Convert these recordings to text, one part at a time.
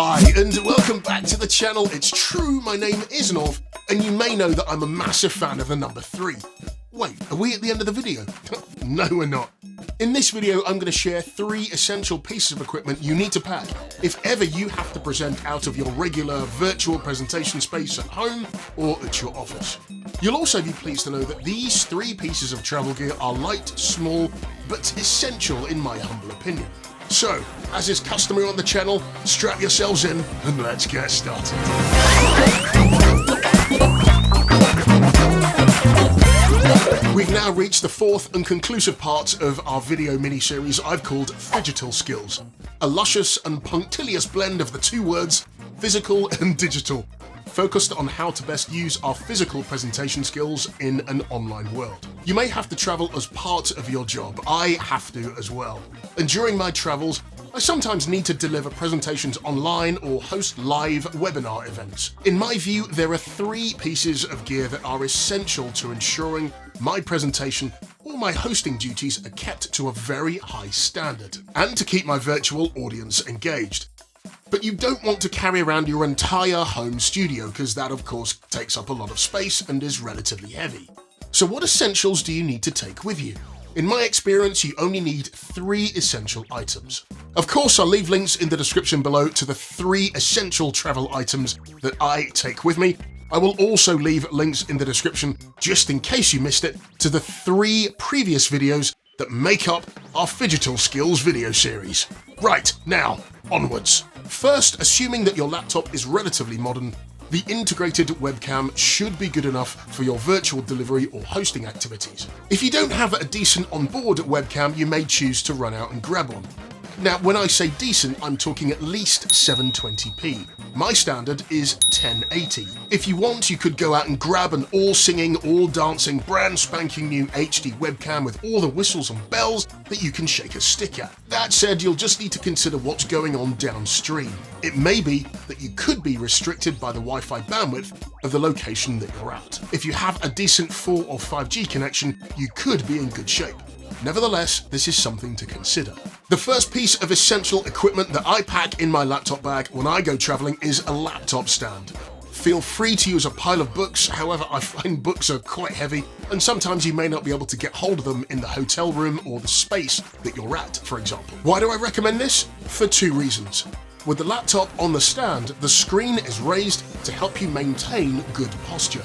Hi, and welcome back to the channel. It's true, my name is Norf, and you may know that I'm a massive fan of the number 3. Wait, are we at the end of the video? No, we're not. In this video, I'm going to share 3 essential pieces of equipment you need to pack if ever you have to present out of your regular virtual presentation space at home or at your office. You'll also be pleased to know that these 3 pieces of travel gear are light, small, but essential in my humble opinion. So, as is customary on the channel, strap yourselves in and let's get started. We've now reached the 4th and conclusive part of our video mini-series I've called Phygital Skills, a luscious and punctilious blend of the 2 words, physical and digital, focused on how to best use our physical presentation skills in an online world. You may have to travel as part of your job. I have to as well. And during my travels, I sometimes need to deliver presentations online or host live webinar events. In my view, there are 3 pieces of gear that are essential to ensuring my presentation or my hosting duties are kept to a very high standard, and to keep my virtual audience engaged. But you don't want to carry around your entire home studio, because that of course takes up a lot of space and is relatively heavy. So what essentials do you need to take with you? In my experience, you only need 3 essential items. Of course, I'll leave links in the description below to the 3 essential travel items that I take with me. I will also leave links in the description, just in case you missed it, to the 3 previous videos that make up our Phygital Skills video series. Right, now, onwards. First, assuming that your laptop is relatively modern, the integrated webcam should be good enough for your virtual delivery or hosting activities. If you don't have a decent onboard webcam, you may choose to run out and grab one. Now, when I say decent, I'm talking at least 720p. My standard is 1080. If you want, you could go out and grab an all-singing, all-dancing, brand spanking new HD webcam with all the whistles and bells that you can shake a stick at. That said, you'll just need to consider what's going on downstream. It may be that you could be restricted by the Wi-Fi bandwidth of the location that you're at. If you have a decent 4 or 5G connection, you could be in good shape. Nevertheless, this is something to consider. The first piece of essential equipment that I pack in my laptop bag when I go traveling is a laptop stand. Feel free to use a pile of books, however I find books are quite heavy and sometimes you may not be able to get hold of them in the hotel room or the space that you're at, for example. Why do I recommend this? For 2 reasons. With the laptop on the stand, the screen is raised to help you maintain good posture.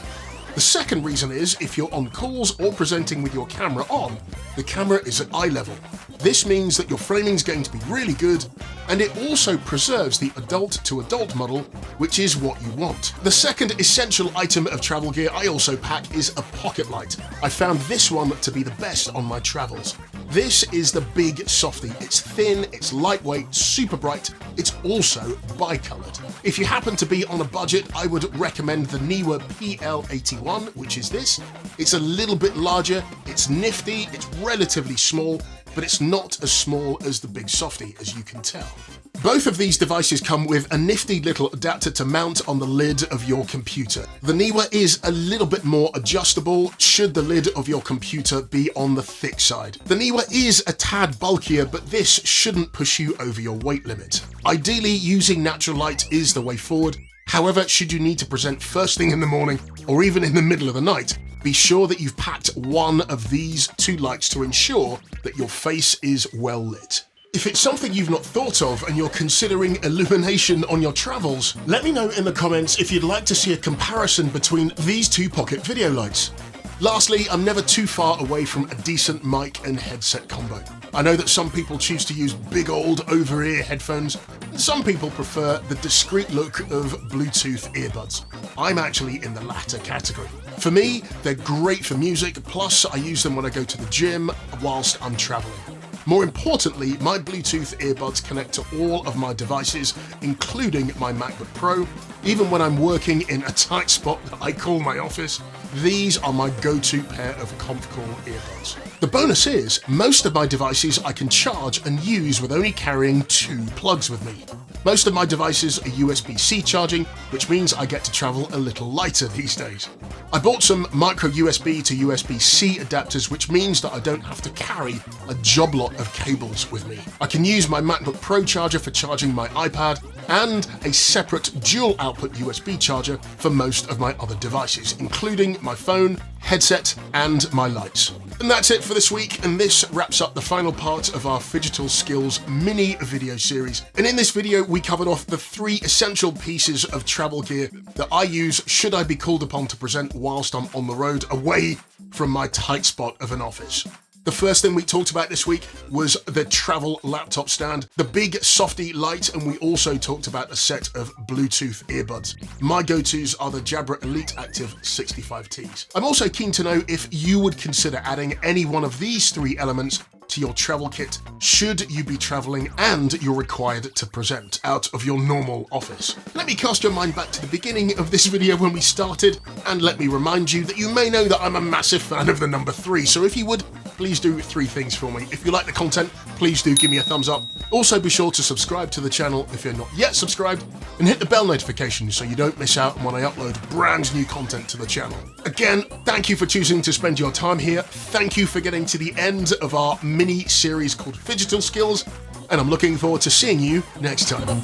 The second reason is, if you're on calls or presenting with your camera on, the camera is at eye level. This means that your framing is going to be really good, and it also preserves the adult-to-adult model, which is what you want. The second essential item of travel gear I also pack is a pocket light. I found this one to be the best on my travels. This is the Big Softy. It's thin, it's lightweight, super bright, it's also bi-coloured. If you happen to be on a budget, I would recommend the Neewer PL81, which is this. It's a little bit larger, it's nifty, it's relatively small, but it's not as small as the Big Softy, as you can tell. Both of these devices come with a nifty little adapter to mount on the lid of your computer. The Neewer is a little bit more adjustable should the lid of your computer be on the thick side. The Neewer is a tad bulkier, but this shouldn't push you over your weight limit. Ideally, using natural light is the way forward. However, should you need to present first thing in the morning or even in the middle of the night, be sure that you've packed one of these 2 lights to ensure that your face is well lit. If it's something you've not thought of and you're considering illumination on your travels, let me know in the comments if you'd like to see a comparison between these 2 pocket video lights. Lastly, I'm never too far away from a decent mic and headset combo. I know that some people choose to use big old over-ear headphones, and some people prefer the discreet look of Bluetooth earbuds. I'm actually in the latter category. For me, they're great for music, plus I use them when I go to the gym whilst I'm traveling. More importantly, my Bluetooth earbuds connect to all of my devices, including my MacBook Pro. Even when I'm working in a tight spot that I call my office, these are my go-to pair of ComfCall earbuds. The bonus is, most of my devices I can charge and use with only carrying 2 plugs with me. Most of my devices are USB-C charging, which means I get to travel a little lighter these days. I bought some micro USB to USB-C adapters, which means that I don't have to carry a job lot of cables with me. I can use my MacBook Pro charger for charging my iPad, and a separate dual output USB charger for most of my other devices, including my phone, headset, and my lights. And that's it for this week, and this wraps up the final part of our Phygital Skills mini video series. And in this video, we covered off the 3 essential pieces of travel gear that I use should I be called upon to present whilst I'm on the road away from my tight spot of an office. The first thing we talked about this week was the travel laptop stand, the big softy light, and we also talked about a set of Bluetooth earbuds. My go-tos are the Jabra Elite Active 65Ts. I'm also keen to know if you would consider adding any one of these 3 elements to your travel kit should you be traveling and you're required to present out of your normal office. Let me cast your mind back to the beginning of this video when we started, and let me remind you that you may know that I'm a massive fan of the number 3, so if you would, please do 3 things for me. If you like the content, please do give me a thumbs up. Also be sure to subscribe to the channel if you're not yet subscribed, and hit the bell notification so you don't miss out when I upload brand new content to the channel. Again, thank you for choosing to spend your time here. Thank you for getting to the end of our mini series called Phygital Skills, and I'm looking forward to seeing you next time.